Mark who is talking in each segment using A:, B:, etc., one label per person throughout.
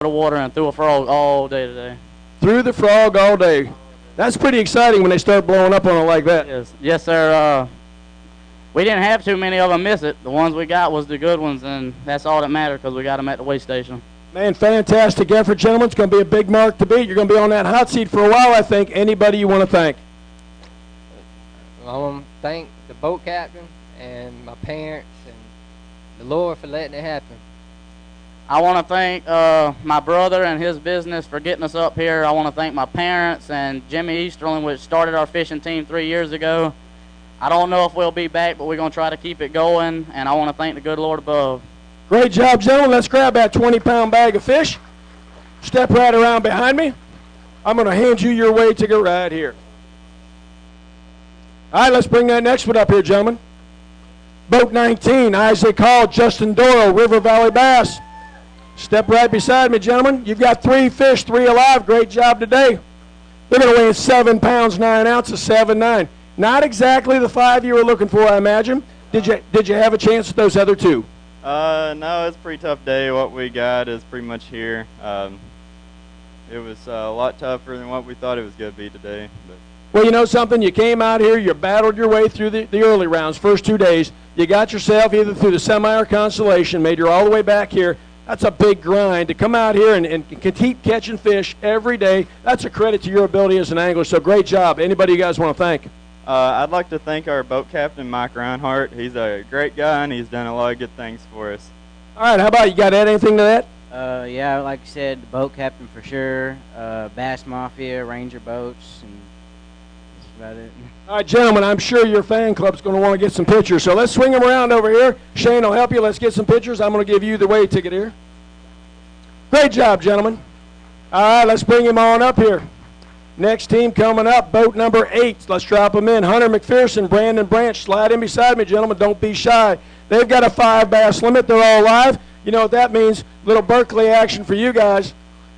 A: the water and threw a frog all day today.
B: Threw the frog all day. That's pretty exciting when they start blowing up on it like that.
A: Yes, sir. We didn't have too many of them miss it. The ones we got was the good ones, and that's all that mattered because we got them at the weigh station.
B: Man, fantastic effort, gentlemen. It's going to be a big mark to beat. You're going to be on that hot seat for a while, I think. Anybody you want to thank?
C: I want to thank the boat captain and my parents and the Lord for letting it happen.
A: I want to thank my brother and his business for getting us up here. I want to thank my parents and Jimmy Easterling, which started our fishing team 3 years ago. I don't know if we'll be back, but we're going to try to keep it going, and I want to thank the good Lord above.
B: Great job, gentlemen. Let's grab that 20-pound bag of fish. Step right around behind me. I'm going to hand you your weigh ticket right here. All right, let's bring that next one up here, gentlemen. Boat 19, Isaac Hall, Justin Doyle, River Valley Bass. Step right beside me, gentlemen. You've got 3 fish, 3 alive. Great job today. They're going to weigh 7 pounds, 9 ounces, 7.9. Not exactly the 5 you were looking for, I imagine. Did you have a chance with those other 2?
D: No, it's a pretty tough day. What we got is pretty much here. It was a lot tougher than what we thought it was going to be today. But.
B: Well, you know something? You came out here, you battled your way through the early rounds, first 2 days. You got yourself either through the semi or consolation, made you all the way back here. That's a big grind. To come out here and keep catching fish every day, that's a credit to your ability as an angler. So great job. Anybody you guys want to thank?
D: I'd like to thank our boat captain, Mike Reinhardt. He's a great guy, and he's done a lot of good things for us.
B: All right, how about you? Got to add anything to that?
E: Yeah, like you said, the boat captain for sure, Bass Mafia, Ranger Boats, and that's about it.
B: All right, gentlemen, I'm sure your fan club's going to want to get some pictures, so let's swing them around over here. Shane will help you. Let's get some pictures. I'm going to give you the weigh ticket here. Great job, gentlemen. All right, let's bring him on up here. Next team coming up, boat number 8. Let's drop them in. Hunter McPherson, Brandon Branch. Slide in beside me, gentlemen. Don't be shy. They've got a 5 bass limit. They're all live. You know what that means? Little Berkeley action for you guys.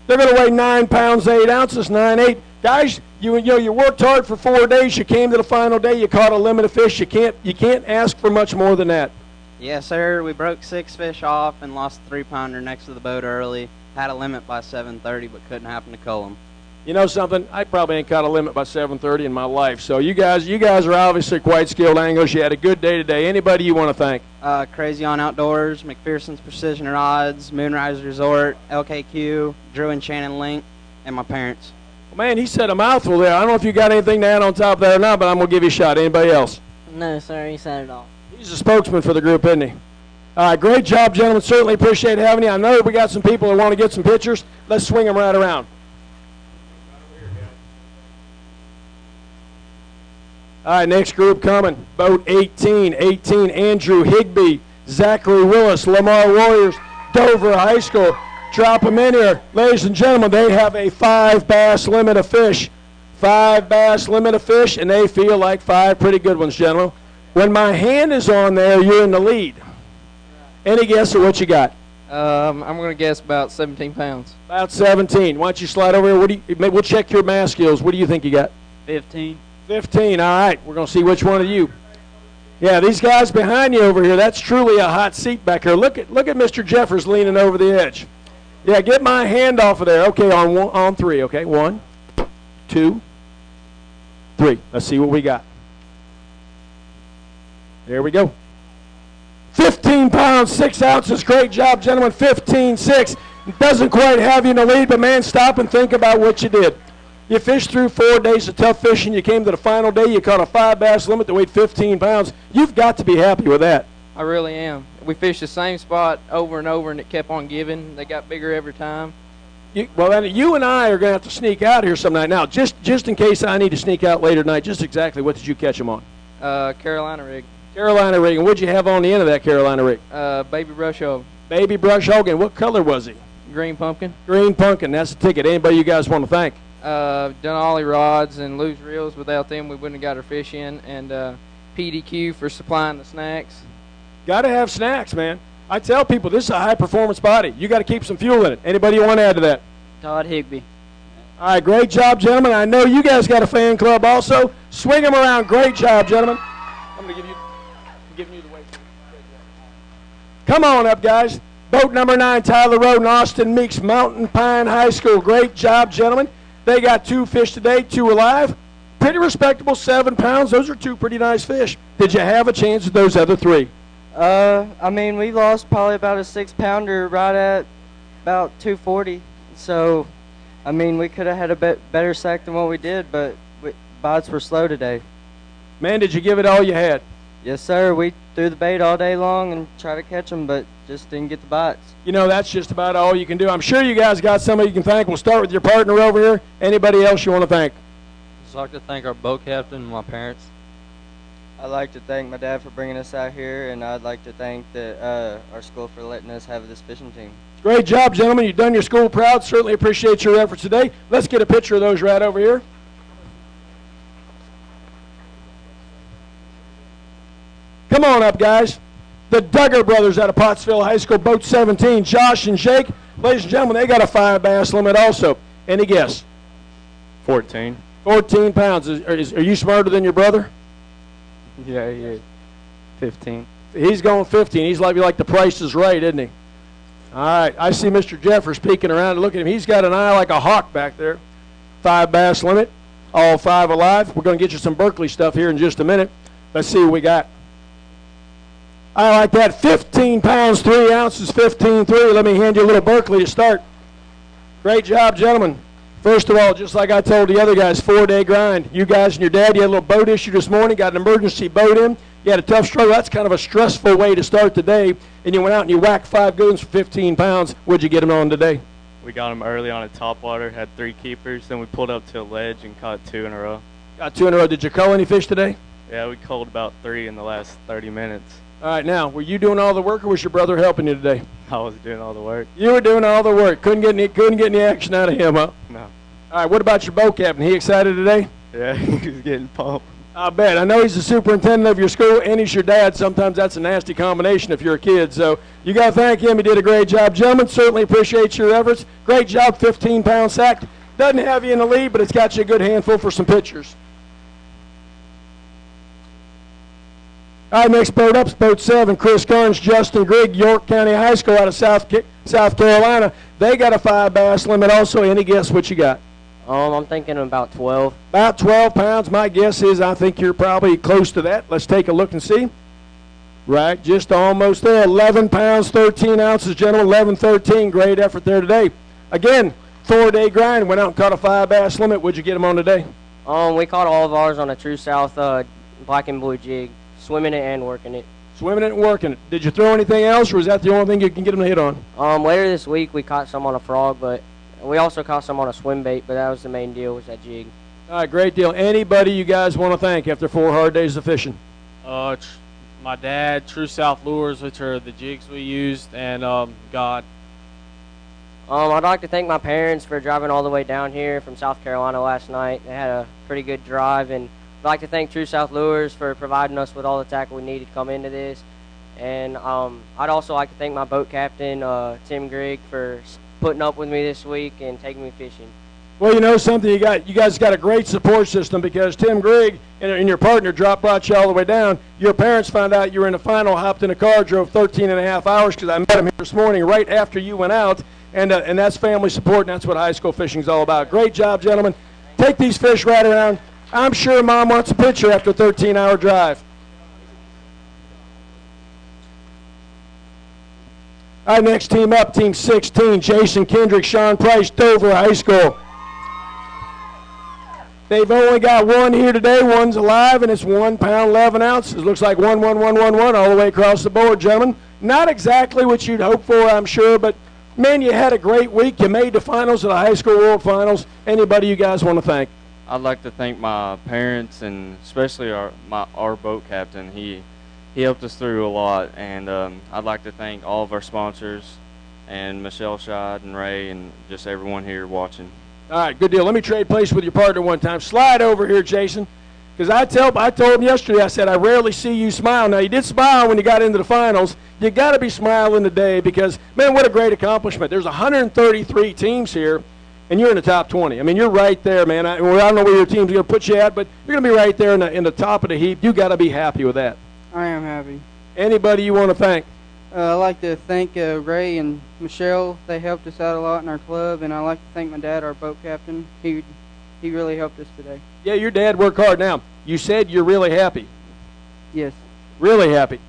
B: They're going to weigh 9 pounds, 8 ounces, 9.8. Guys, you worked hard for 4 days. You came to the final day. You caught a limit of fish. You can't ask for much more than that.
E: Yes, sir. We broke 6 fish off and lost a 3-pounder next to the boat early. Had a limit by 7:30, but couldn't happen to cull them.
B: You know something? I probably ain't caught a limit by 7:30 in my life. So you guys are obviously quite skilled anglers. You had a good day today. Anybody you want to thank?
E: Crazy on Outdoors, McPherson's Precision Rods, Moonrise Resort, LKQ, Drew and Shannon Link, and my parents.
B: Well, man, he said a mouthful there. I don't know if you got anything to add on top of that or not, but I'm going to give you a shot. Anybody else?
F: No, sir. He said it all.
B: He's a spokesman for the group, isn't he? All right, great job, gentlemen. Certainly appreciate having you. I know we got some people that want to get some pictures. Let's swing them right around. All right, next group coming. Boat 18, Andrew Higbee, Zachary Willis, Lamar Warriors, Dover High School. Drop them in here. Ladies and gentlemen, they have a 5 bass limit of fish. 5 bass limit of fish, and they feel like 5 pretty good ones, gentlemen. When my hand is on there, you're in the lead. Any guess at what you got?
C: I'm going to guess about 17 pounds.
B: About 17. Why don't you slide over here? We'll check your math skills. What do you think you got?
A: 15.
B: 15, all right. We're going to see which one of you. Yeah, these guys behind you over here, that's truly a hot seat back here. Look at Mr. Jeffers leaning over the edge. Yeah, get my hand off of there. Okay, on 3, okay? 1, 2, 3. Let's see what we got. There we go. 15 pounds, 6 ounces. Great job, gentlemen. 15-6. Doesn't quite have you in the lead, but, man, stop and think about what you did. You fished through 4 days of tough fishing. You came to the final day. You caught a 5 bass limit that weighed 15 pounds. You've got to be happy with that.
C: I really am. We fished the same spot over and over, and it kept on giving. They got bigger every time.
B: Well, you and I are going to have to sneak out here some night. Now, just in case I need to sneak out later tonight, just exactly what did you catch them on?
C: Carolina rig.
B: Carolina rig. And what did you have on the end of that Carolina rig?
C: Baby brush hog.
B: Baby brush hog. And what color was he?
C: Green pumpkin.
B: Green pumpkin. That's the ticket. Anybody you guys want to thank?
C: Done ollie rods and loose reels. Without them, we wouldn't have got our fish in. And PDQ for supplying the snacks.
B: Got to have snacks, man. I tell people this is a high-performance body. You got to keep some fuel in it. Anybody you want to add to that?
F: Todd Higbee.
B: All right, great job, gentlemen. I know you guys got a fan club also. Swing them around. Great job, gentlemen. I'm giving you the weight. Come on up, guys. Boat number 9, Tyler Road and Austin Meeks, Mountain Pine High School. Great job, gentlemen. They got 2 fish today, 2 alive. Pretty respectable, 7 pounds. Those are 2 pretty nice fish. Did you have a chance with those other 3?
G: I mean, we lost probably about a 6-pounder right at about 240. So, I mean, we could have had a better sack than what we did, but bites were slow today.
B: Man, did you give it all you had?
G: Yes, sir. We threw the bait all day long and tried to catch them, but just didn't get the bites.
B: You know, that's just about all you can do. I'm sure you guys got somebody you can thank. We'll start with your partner over here. Anybody else you want to thank?
H: I'd like to thank our boat captain and my parents.
G: I'd like to thank my dad for bringing us out here, and I'd like to thank our school for letting us have this fishing team.
B: Great job, gentlemen. You've done your school proud. Certainly appreciate your efforts today. Let's get a picture of those right over here. Come on up, guys. The Duggar brothers out of Pottsville High School, boat 17, Josh and Jake. Ladies and gentlemen, they got a 5 bass limit also. Any guess?
D: 14.
B: 14 pounds. Are you smarter than your brother?
G: Yeah, he is. 15.
B: He's going 15. He's like the Price is Right, isn't he? All right. I see Mr. Jeffers peeking around. Look at him. He's got an eye like a hawk back there. 5 bass limit. All 5 alive. We're going to get you some Berkeley stuff here in just a minute. Let's see what we got. I like that. 15 pounds, 3 ounces, 15.3. Let me hand you a little Berkeley to start. Great job, gentlemen. First of all, just like I told the other guys, 4-day grind. You guys and your dad, you had a little boat issue this morning, got an emergency boat in. You had a tough struggle. That's kind of a stressful way to start the day. And you went out and you whacked 5 goons for 15 pounds. What'd you get them on today?
D: We got them early on a topwater, had 3 keepers. Then we pulled up to a ledge and caught 2 in a row.
B: Got 2 in a row. Did you cull any fish today?
D: Yeah, we culled about 3 in the last 30 minutes.
B: All right, now, were you doing all the work or was your brother helping you today?
D: I was doing all the work.
B: You were doing all the work. Couldn't get any action out of him, huh?
D: No.
B: All right, what about your boat captain? He excited today?
D: Yeah, he was getting pumped.
B: I bet. I know he's the superintendent of your school and he's your dad. Sometimes that's a nasty combination if you're a kid. So you got to thank him. He did a great job. Gentlemen, certainly appreciate your efforts. Great job, 15-pound sack. Doesn't have you in the lead, but it's got you a good handful for some pictures. All right, next boat up is boat 7, Chris Carnes, Justin Grigg, York County High School out of South Carolina. They got a 5 bass limit also. Any guess what you got?
F: I'm thinking about 12.
B: About 12 pounds. My guess is I think you're probably close to that. Let's take a look and see. Right, just almost there. 11 pounds, 13 ounces, gentlemen. 11-13. Great effort there today. Again, 4-day grind. Went out and caught a 5 bass limit. What'd you get them on today?
F: We caught all of ours on a True South black and blue jig, swimming it and working it.
B: Swimming it and working it. Did you throw anything else, or is that the only thing you can get them to hit on?
F: Later this week we caught some on a frog, but we also caught some on a swim bait, but that was the main deal, was that jig.
B: All right, great deal. Anybody you guys want to thank after 4 hard days of fishing?
H: My dad, True South Lures, which are the jigs we used, and God.
F: I'd like to thank my parents for driving all the way down here from South Carolina last night. They had a pretty good drive, and I'd like to thank True South Lures for providing us with all the tackle we needed to come into this. And I'd also like to thank my boat captain, Tim Grigg, for putting up with me this week and taking me fishing.
B: Well, you know something, you guys got a great support system because Tim Grigg and your partner brought you all the way down. Your parents found out you were in the final, hopped in a car, drove 13 and a half hours because I met him here this morning right after you went out. And that's family support, and that's what high school fishing is all about. Great job, gentlemen. Take these fish right around. I'm sure Mom wants a picture after a 13-hour drive. All right, next team up, Team 16, Jason Kendrick, Sean Price, Dover High School. They've only got one here today. One's alive, and it's 1 pound, 11 ounces. Looks like 1, 1, 1, 1, 1 all the way across the board, gentlemen. Not exactly what you'd hope for, I'm sure, but, man, you had a great week. You made the finals of the High School World Finals. Anybody you guys want to thank?
I: I'd like to thank my parents and especially our boat captain. He helped us through a lot, and I'd like to thank all of our sponsors and Michelle Scheid and Ray and just everyone here watching.
B: All right, good deal. Let me trade place with your partner one time. Slide over here, Jason, because I told him yesterday, I said, I rarely see you smile. Now, you did smile when you got into the finals. You got to be smiling today because, man, what a great accomplishment. There's 133 teams here, and you're in the top 20. I mean, you're right there, man. I don't know where your team's going to put you at, but you're going to be right there in the top of the heap. You got to be happy with that.
J: I am happy.
B: Anybody you want to thank?
J: I'd like to thank Ray and Michelle. They helped us out a lot in our club, and I'd like to thank my dad, our boat captain. He really helped us today.
B: Yeah, your dad worked hard. Now, you said you're really happy.
J: Yes.
B: Really happy.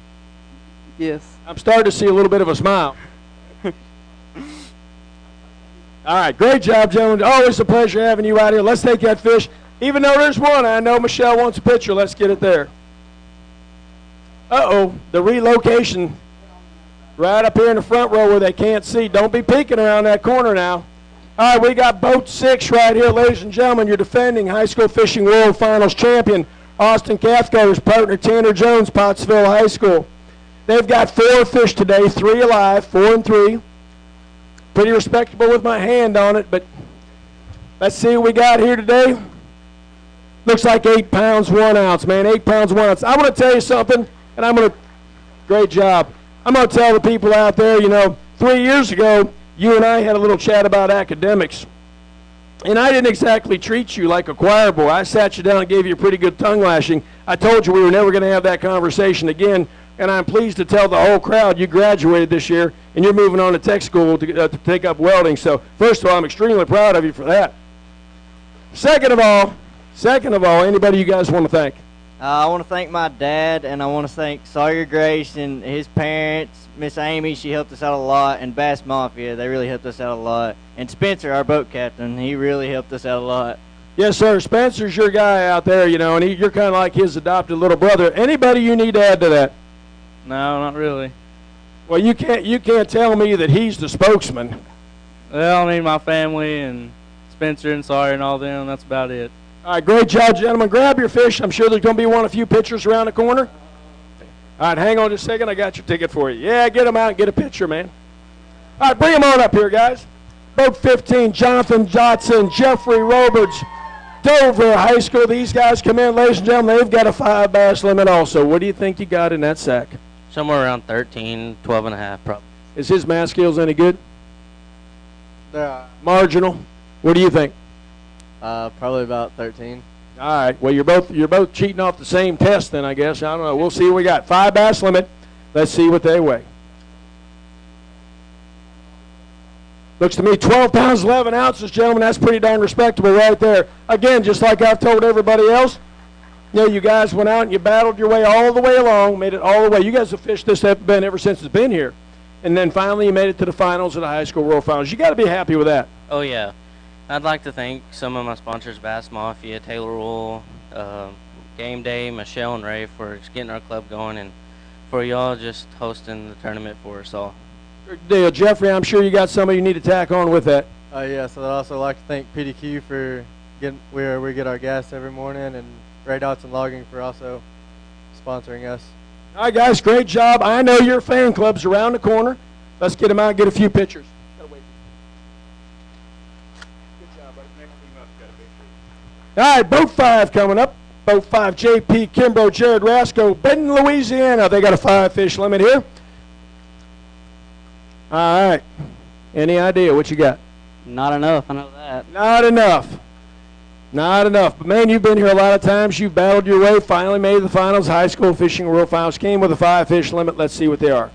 J: Yes.
B: I'm starting to see a little bit of a smile. All right, great job, gentlemen. Always a pleasure having you out here. Let's take that fish. Even though there's one, I know Michelle wants a picture. Let's get it there. Uh-oh, the relocation right up here in the front row where they can't see. Don't be peeking around that corner now. All right, we got boat 6 right here, ladies and gentlemen. Your defending high school fishing world finals champion, Austin Cathcarter's partner, Tanner Jones, Pottsville High School. They've got 4 fish today, 3 alive, 4 and 3. Pretty respectable with my hand on it, but let's see what we got here today. Looks like 8 pounds, 1 ounce, man, 8 pounds, 1 ounce. I want to tell you something, and I'm going to, great job. I'm going to tell the people out there, 3 years ago, you and I had a little chat about academics. And I didn't exactly treat you like a choir boy. I sat you down and gave you a pretty good tongue lashing. I told you we were never going to have that conversation again. And I'm pleased to tell the whole crowd you graduated this year and you're moving on to tech school to take up welding. So first of all, I'm extremely proud of you for that. Second of all, anybody you guys want to thank?
K: I want to thank my dad, and I want to thank Sawyer Grace and his parents. Miss Amy, she helped us out a lot, and Bass Mafia, they really helped us out a lot. And Spencer, our boat captain, he really helped us out a lot.
B: Yes, sir. Spencer's your guy out there, and you're kind of like his adopted little brother. Anybody you need to add to that?
H: No, not really.
B: Well, you can't tell me that he's the spokesman.
H: Well, I mean, my family and Spencer and Sawyer and all them, that's about it.
B: All right, great job, gentlemen. Grab your fish. I'm sure there's going to be a few pictures around the corner. All right, hang on just a second. I got your ticket for you. Yeah, get them out and get a picture, man. All right, bring them on up here, guys. Boat 15, Jonathan Johnson, Jeffrey Roberts, Dover High School. These guys come in, ladies and gentlemen. They've got a 5 bass limit also. What do you think you got in that sack?
L: Somewhere around 13, 12 and a half, probably.
B: Is his math skills any good? Marginal. What do you think?
C: Probably about 13.
B: All right. Well, you're both cheating off the same test then, I guess. I don't know. We'll see what we got. 5 bass limit. Let's see what they weigh. Looks to me 12 pounds, 11 ounces, gentlemen. That's pretty darn respectable right there. Again, just like I've told everybody else, you guys went out and you battled your way all the way along, made it all the way. You guys have fished this event ever since it's been here. And then finally you made it to the finals of the high school world finals. You got to be happy with that.
L: Oh, yeah. I'd like to thank some of my sponsors, Bass Mafia, Taylor Wool, Game Day, Michelle and Ray for just getting our club going, and for y'all just hosting the tournament for us all.
B: Good deal. Jeffrey, I'm sure you got somebody you need to tack on with that.
M: Yes, I'd also like to thank PDQ for getting where we get our gas every morning, and Ray Dotson Logging for also sponsoring us.
B: All right, guys, great job. I know your fan club's around the corner. Let's get them out and get a few pictures. All right, boat 5 coming up. Boat 5, J.P. Kimbrough, Jared Rasco, Benton, Louisiana. They got a 5-fish limit here. All right. Any idea what you got?
E: Not enough, I know that.
B: Not enough. Not enough. But, man, you've been here a lot of times. You've battled your way, finally made the finals, high school fishing world finals. Came with a 5-fish limit. Let's see what they are.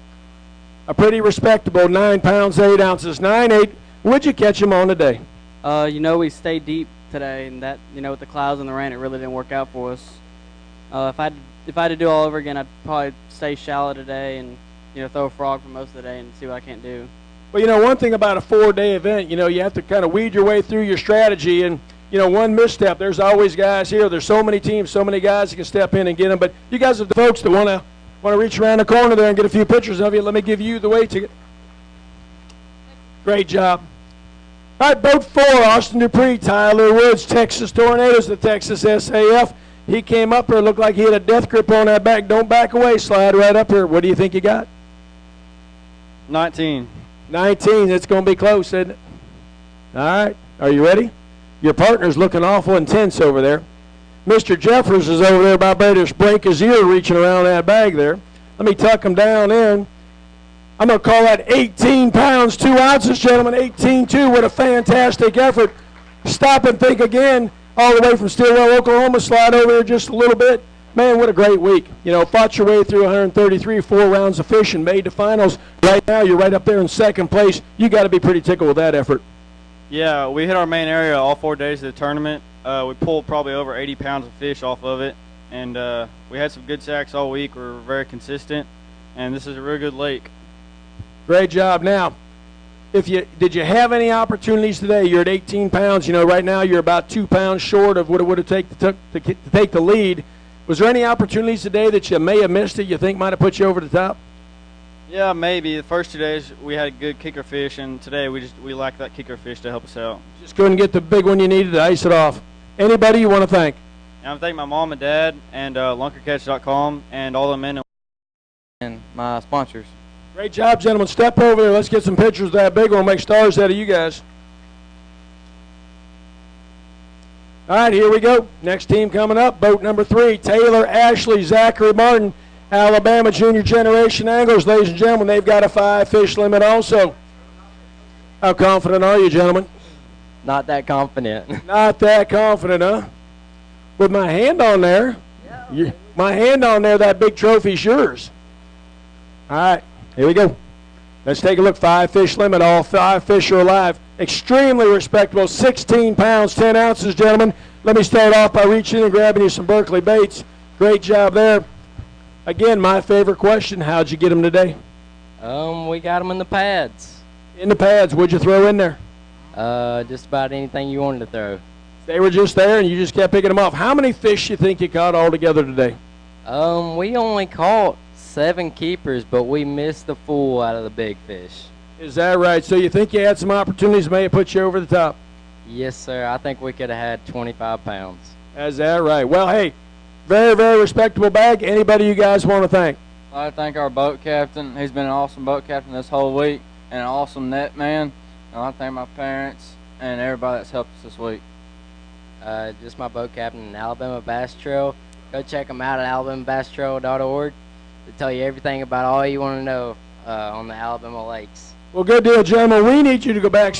B: A pretty respectable 9 pounds, 8 ounces, 9.8. What'd you catch them on today?
E: We stayed deep today, and that, with the clouds and the rain, it really didn't work out for us. If I had to do it all over again, I'd probably stay shallow today and, throw a frog for most of the day and see what I can't do.
B: Well, one thing about a 4-day event, you have to kind of weed your way through your strategy, and, one misstep, there's always guys here. There's so many teams, so many guys that can step in and get them. But you guys are the folks that want to reach around the corner there and get a few pictures of you. Let me give you the weight ticket. Great job. All right, boat 4, Austin Dupree, Tyler Woods, Texas Tornadoes, the Texas SAF. He came up here, looked like he had a death grip on that back. Don't back away, slide right up here. What do you think you got?
M: 19.
B: 19, it's going to be close, isn't it? All right, are you ready? Your partner's looking awful intense over there. Mr. Jeffers is over there about ready to break his ear reaching around that bag there. Let me tuck him down in. I'm going to call that 18 pounds, 2 ounces, gentlemen, 18-2. What a fantastic effort. Stop and think again. All the way from Stillwell, Oklahoma. Slide over here just a little bit. Man, what a great week. You know, fought your way through 133, 4 rounds of fishing, made the finals. Right now, you're right up there in second place. You got to be pretty tickled with that effort.
N: Yeah, we hit our main area all 4 days of the tournament. We pulled probably over 80 pounds of fish off of it, and we had some good sacks all week. We were very consistent, and this is a real good lake.
B: Great job. Now, did you have any opportunities today? You're at 18 pounds. You know, right now you're about 2 pounds short of what it would have taken to take the lead. Was there any opportunities today that you may have missed that you think might have put you over the top?
N: Yeah, maybe. The first 2 days we had good kicker fish, and today we lacked that kicker fish to help us out.
B: Just couldn't get the big one you needed to ice it off. Anybody you want to thank?
N: And I'm thanking my mom and dad and lunkercatch.com and all the men and my sponsors.
B: Great job, gentlemen. Step over there. Let's get some pictures of that big one. Make stars out of you guys. All right, here we go. Next team coming up, boat number 3, Taylor Ashley, Zachary Martin, Alabama Junior Generation Anglers. Ladies and gentlemen, they've got a 5-fish limit also. How confident are you, gentlemen?
C: Not that confident.
B: Not that confident, huh? With my hand on there, my hand on there, that big trophy's yours. All right, here we go. Let's take a look. 5-fish limit. All 5 fish are alive. Extremely respectable. 16 pounds, 10 ounces, gentlemen. Let me start off by reaching and grabbing you some Berkeley baits. Great job there. Again, my favorite question, how'd you get them today?
C: We got them in the pads.
B: In the pads. What'd you throw in there?
C: Just about anything you wanted to throw.
B: They were just there, and you just kept picking them off. How many fish you think you caught altogether today?
C: We only caught 7 keepers, but we missed the full out of the big fish.
B: Is that right? So you think you had some opportunities may have put you over the top?
C: Yes, sir. I think we could have had 25 pounds.
B: Is that right? Well, hey, very, very respectable bag. Anybody you guys want to thank?
O: I thank our boat captain. He's been an awesome boat captain this whole week and an awesome net man. And I thank my parents and everybody that's helped us this week.
C: Just my boat captain in Alabama Bass Trail. Go check them out at alabamabastrail.org to tell you everything about all you want to know on the Alabama lakes.
B: Well, good deal, gentlemen. We need you to go back.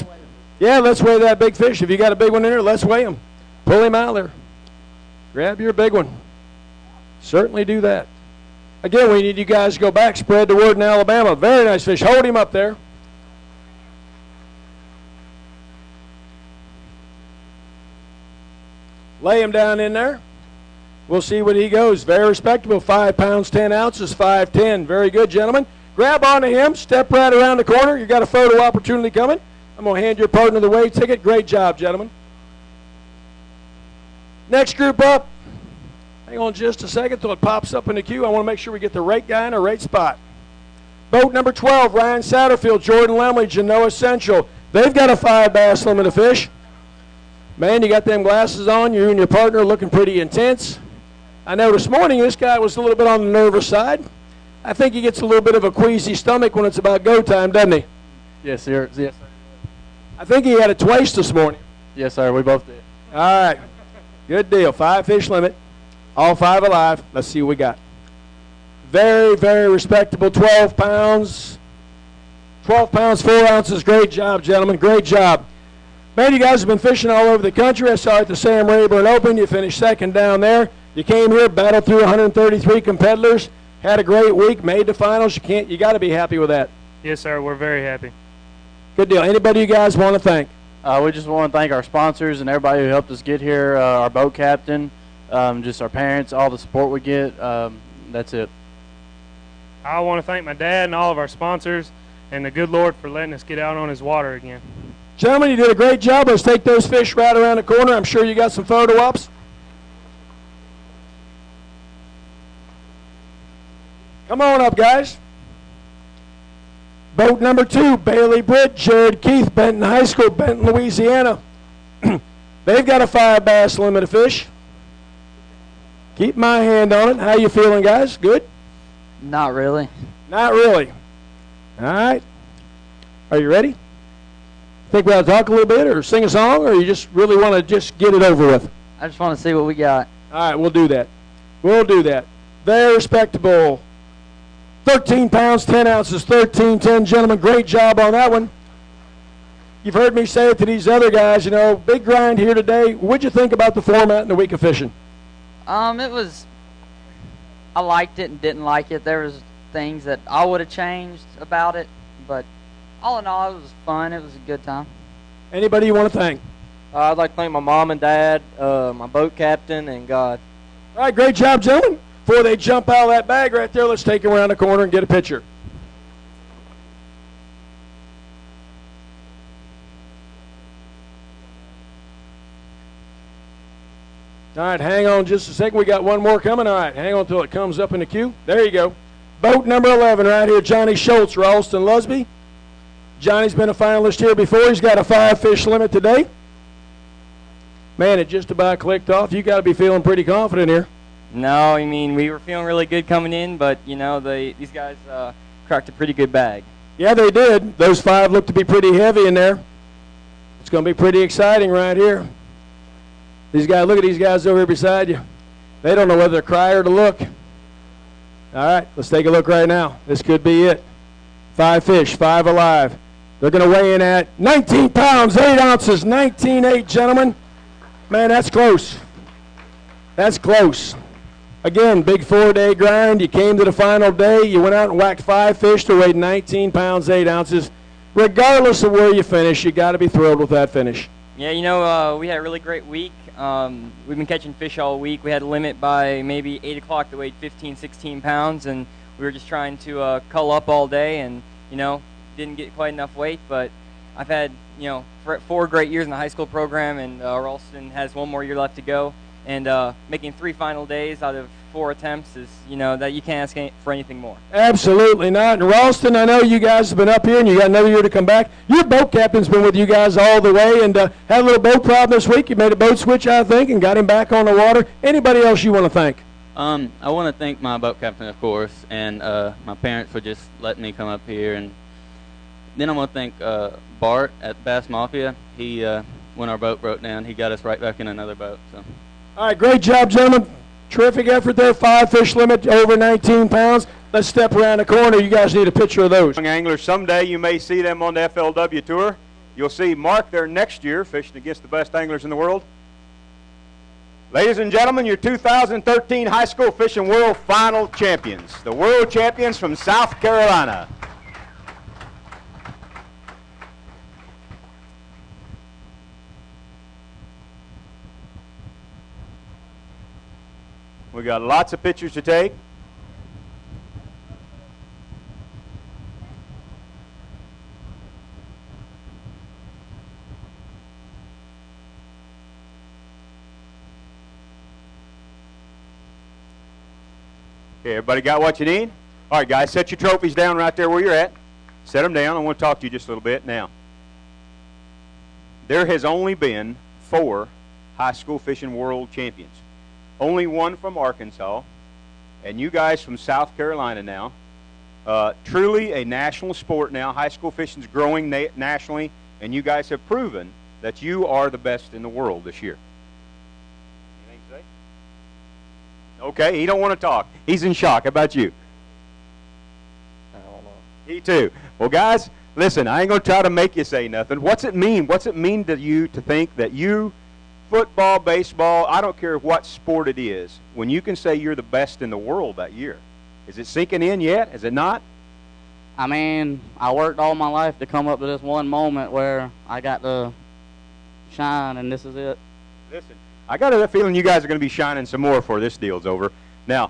B: Yeah, let's weigh that big fish. If you got a big one in there, let's weigh him. Pull him out there. Grab your big one. Certainly do that. Again, we need you guys to go back. Spread the word in Alabama. Very nice fish. Hold him up there. Lay him down in there. We'll see what he goes. Very respectable. 5 pounds, 10 ounces, 5'10". Very good, gentlemen. Grab onto him. Step right around the corner. You got a photo opportunity coming. I'm going to hand your partner the weigh ticket. Great job, gentlemen. Next group up. Hang on just a second till it pops up in the queue. I want to make sure we get the right guy in the right spot. Boat number 12, Ryan Satterfield, Jordan Lemley, Genoa Central. They've got a 5 bass limit of fish. Man, you got them glasses on. You and your partner looking pretty intense. I know this morning this guy was a little bit on the nervous side. I think he gets a little bit of a queasy stomach when it's about go time, doesn't he?
O: Yes, sir. Yes, sir.
B: I think he had it twice this morning.
O: Yes, sir. We both did.
B: All right. Good deal. 5 fish limit. All 5 alive. Let's see what we got. Very, very respectable. 12 pounds. 12 pounds, 4 ounces. Great job, gentlemen. Great job. Man, you guys have been fishing all over the country. I saw at the Sam Rayburn Open. You finished second down there. You came here, battled through 133 competitors, had a great week, made the finals. You got to be happy with that.
P: Yes, sir. We're very happy.
B: Good deal. Anybody you guys want to thank?
Q: We just want to thank our sponsors and everybody who helped us get here, our boat captain, just our parents, all the support we get. That's it.
P: I want to thank my dad and all of our sponsors and the good Lord for letting us get out on his water again.
B: Gentlemen, you did a great job. Let's take those fish right around the corner. I'm sure you got some photo ops. Come on up, guys. Boat number 2, Bailey Britt, Jared Keith, Benton High School, Benton, Louisiana. They've got a 5 bass limit of fish. Keep my hand on it. How you feeling, guys? Good?
R: Not really.
B: Not really. All right. Are you ready? Think we ought to talk a little bit or sing a song, or you just really want to just get it over with?
R: I just want to see what we got.
B: All right, we'll do that. We'll do that. Very respectable. 13 pounds, 10 ounces, 13-10. Gentlemen, great job on that one. You've heard me say it to these other guys, you know, big grind here today. What'd you think about the format and the week of fishing?
R: It was I liked it and didn't like it. There was things that I would have changed about it, but all in all, it was fun. It was a good time.
B: Anybody you want to thank?
F: I'd like to thank my mom and dad, my boat captain, and God.
B: All right, great job, gentlemen. Before they jump out of that bag right there, let's take them around the corner and get a picture. All right, hang on just a second. We got one more coming. All right, hang on until it comes up in the queue. There you go. Boat number 11 right here, Johnny Schultz, Ralston Lusby. Johnny's been a finalist here before. He's got a 5-fish limit today. Man, it just about clicked off. You got to be feeling pretty confident here.
S: No, I mean, we were feeling really good coming in, but, you know, these guys cracked a pretty good bag.
B: Yeah, they did. Those 5 look to be pretty heavy in there. It's going to be pretty exciting right here. These guys, look at these guys over here beside you. They don't know whether to cry or to look. All right, let's take a look right now. This could be it. 5 fish, 5 alive. They're going to weigh in at 19 pounds, 8 ounces, 19.8, gentlemen. Man, that's close. That's close. Again, big 4-day grind. You came to the final day. You went out and whacked 5 fish that weighed 19 pounds, 8 ounces. Regardless of where you finish, you got to be thrilled with that finish.
S: Yeah, you know, we had a really great week. We've been catching fish all week. We had a limit by maybe 8 o'clock that weighed 15, 16 pounds, and we were just trying to cull up all day and, you know, didn't get quite enough weight. But I've had, you know, 4 great years in the high school program, and Ralston has 1 more year left to go. And making 3 final days out of 4 attempts is, you know, that you can't ask for anything more.
B: Absolutely not. And Ralston, I know you guys have been up here and you got another year to come back. Your boat captain's been with you guys all the way and had a little boat problem this week. You made a boat switch, I think, and got him back on the water. Anybody else you want to thank?
T: I want to thank my boat captain, of course, and my parents for just letting me come up here. And then I want to thank Bart at Bass Mafia. He, when our boat broke down, he got us right back in another boat. So.
B: All right, great job, gentlemen. Terrific effort there. 5-fish limit, over 19 pounds. Let's step around the corner. You guys need a picture of those.
U: Young anglers, someday you may see them on the FLW Tour. You'll see Mark there next year fishing against the best anglers in the world. Ladies and gentlemen, your 2013 High School Fishing World Final champions, the world champions from South Carolina. We got lots of pictures to take. Okay, everybody got what you need? All right, guys, set your trophies down right there where you're at. Set them down. I want to talk to you just a little bit now. There has only been 4 high school fishing world champions. Only 1 from Arkansas, and you guys from South Carolina now. Truly a national sport now. High school fishing is growing nationally, and you guys have proven that you are the best in the world this year. Anything to say? Okay, he don't want to talk. He's in shock. How about you?
F: I don't know.
U: He too. Well, guys, listen, I ain't going to try to make you say nothing. What's it mean? What's it mean to you to think that you, football, baseball, I don't care what sport it is, when you can say you're the best in the world that year? Is it sinking in yet? Is it not?
A: I mean, I worked all my life to come up to this one moment where I got to shine, and this is it.
U: Listen, I got a feeling you guys are going to be shining some more before this deal's over. Now,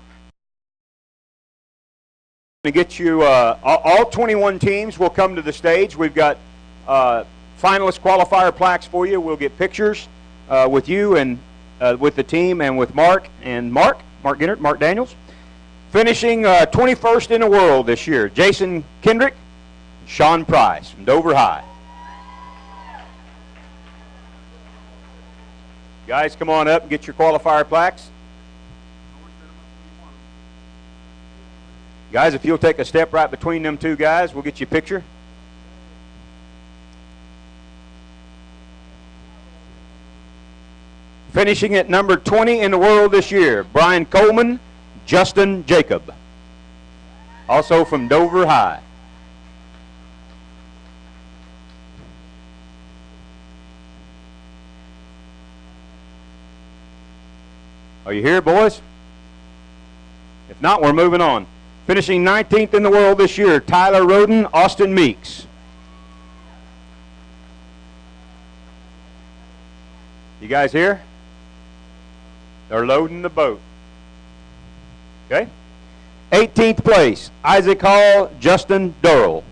U: to get you, all 21 teams will come to the stage. We've got finalist qualifier plaques for you. We'll get pictures with you and with the team and with Mark Ginnert, Mark Daniels. Finishing 21st in the world this year, Jason Kendrick, Sean Price from Dover High. Guys, come on up and get your qualifier plaques. Guys, if you'll take a step right between them 2 guys, we'll get you a picture. Finishing at number 20 in the world this year, Brian Coleman, Justin Jacob, also from Dover High. Are you here, boys? If If not, we're moving on. Finishing 19th in the world this year, Tyler Roden, Austin Meeks. You guys here? They're loading the boat. Okay? 18th place, Isaac Hall, Justin Durrell.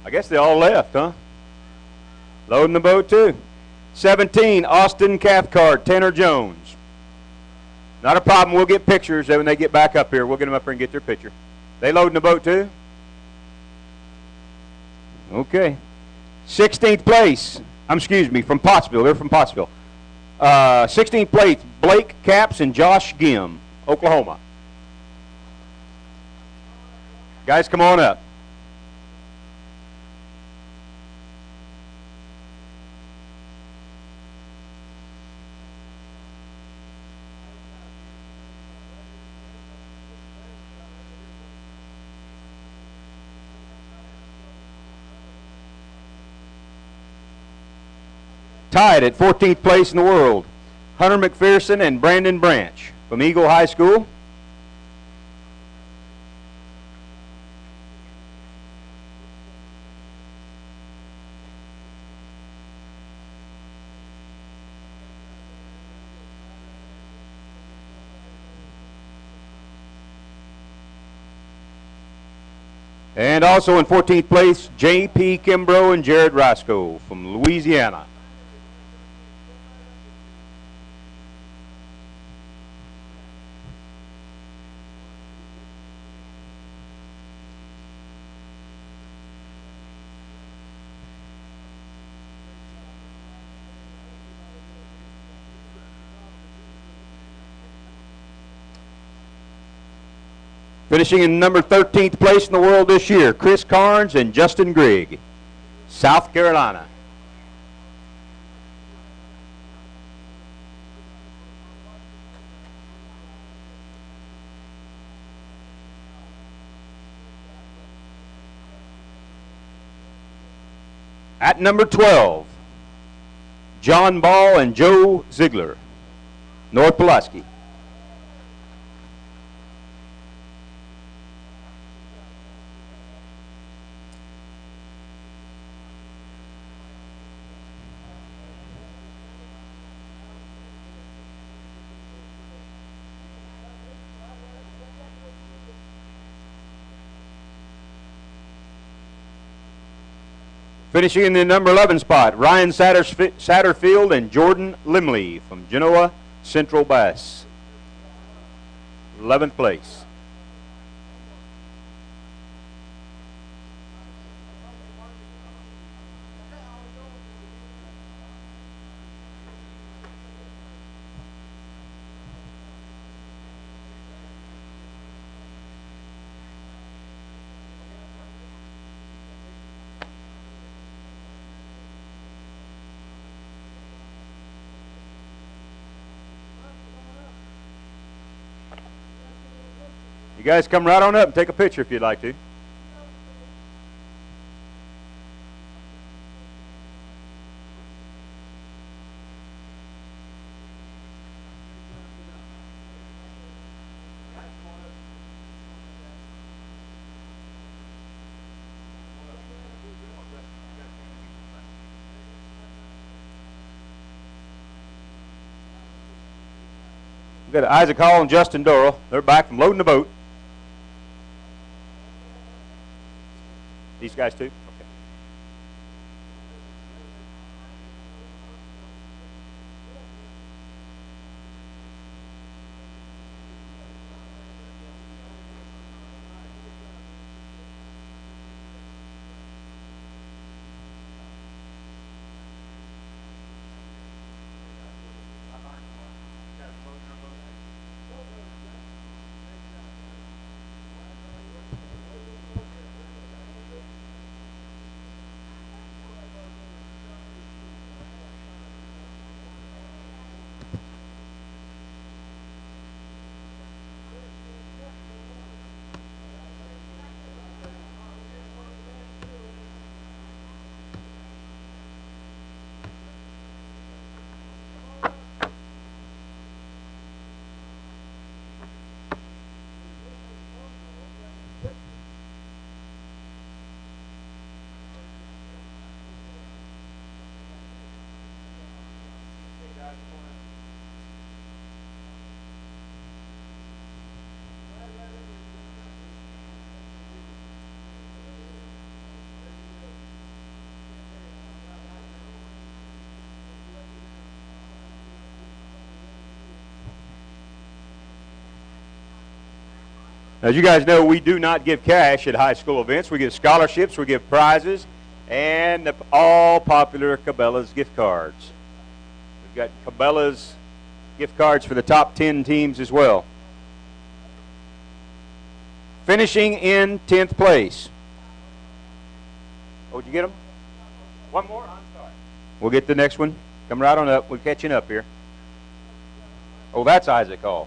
U: I guess they all left, huh? Loading the boat too. 17, Austin Cathcart, Tanner Jones. Not a problem. We'll get pictures when they get back up here. We'll get them up here and get their picture. They loading the boat too? Okay. 16th place. Excuse me, from Pottsville. They're from Pottsville. 16th place, Blake Capps and Josh Gim, Oklahoma. Guys, come on up. Tied at 14th place in the world, Hunter McPherson and Brandon Branch from Eagle High School. And also in 14th place, J.P. Kimbrough and Jared Roscoe from Louisiana. Finishing in number 13th place in the world this year, Chris Carnes and Justin Grigg, South Carolina. At number 12, John Ball and Joe Ziegler, North Pulaski. Finishing in the number 11 spot, Ryan Satterfield and Jordan Limley from Genoa Central Bass. 11th place. You guys come right on up and take a picture if you'd like to. We've got Isaac Hall and Justin Durrell. They're back from loading the boat. These guys too? Okay. As you guys know, we do not give cash at high school events. We give scholarships, we give prizes, and the all popular Cabela's gift cards. We've got Cabela's gift cards for the top 10 teams as well. Finishing in 10th place. Oh, did you get them? One more? I'm sorry. We'll get the next one. Come right on up. We're catching up here. Oh, that's Isaac Hall.